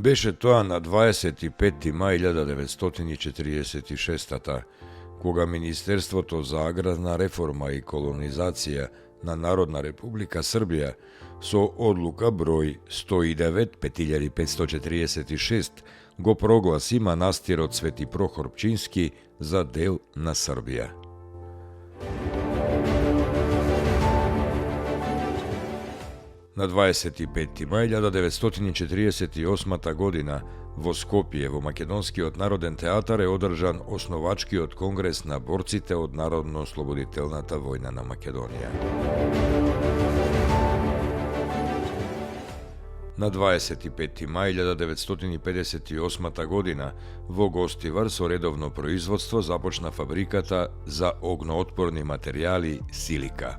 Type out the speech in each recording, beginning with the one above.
Беше тоа на 25. мај 1946 кога Министерството за аграрна реформа и колонизација на Народна република Србија со одлука број 109/5546 го прогласи манастирот Свети Прохор Пчински за дел на Србија. На 25. мај 1948 година во Скопје, во Македонскиот народен театар е одржан основачкиот конгрес на борците од Народно-ослободителната војна на Македонија. На 25. мај 1958 година во Гостивар со редовно производство започна фабриката за огноотпорни материјали Силика.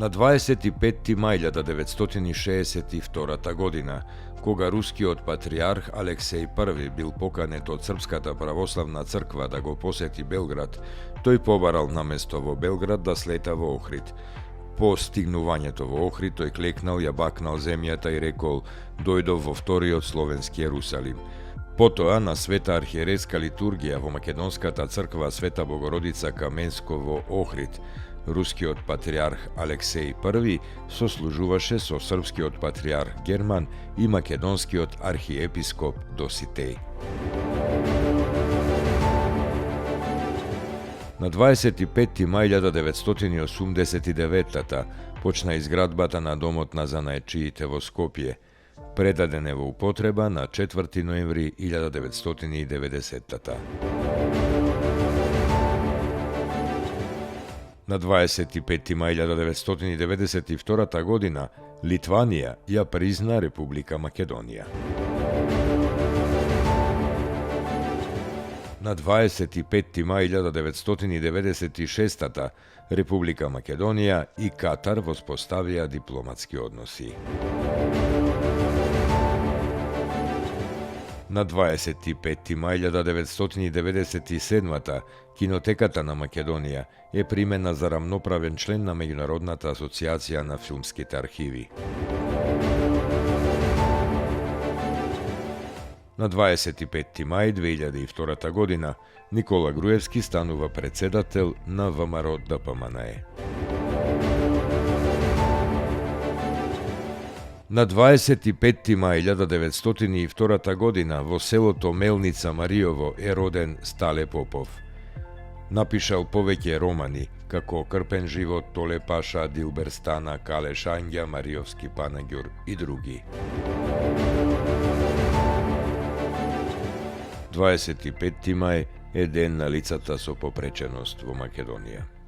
На 25. мај 1962 година, кога рускиот патријарх Алексеј I бил поканет од Српската православна црква да го посети Белград, тој побарал наместо во Белград да слета во Охрид. По стигнувањето во Охрид, тој клекнал, ја бакнал земјата и рекол: "Дојдов во вториот словенски Ерусалим." Потоа на света архиерейска литургија во Македонската црква Света Богородица Каменско во Охрид, рускиот патријарх Алексеј I сослужуваше со српскиот патријарх Герман и македонскиот архиепископ Доситеј. На 25. мај 1989 почна изградбата на Домот на занаечиите во Скопје. Предаден е во употреба на 4. ноември 1990. На 25. мај 1992 година Литванија ја призна Република Македонија. На 25. мај 1996 Република Македонија и Катар воспоставија дипломатски односи. На 25. мај 1997 Кинотеката на Македонија е примена за рамноправен член на Меѓународната асоциација на филмските архиви. На 25. мај 2002 година Никола Груевски станува председател на ВМРО ДПМНЕ. На 25. мај 1902 година во селото Мелница Мариово е роден Стале Попов. Напишал повеќе романи, како Крпен живот, Толе Паша, Дилбер Стана, Кале Шања, Мариовски Панаѓур и други. 25. мај е ден на лицата со попреченост во Македонија.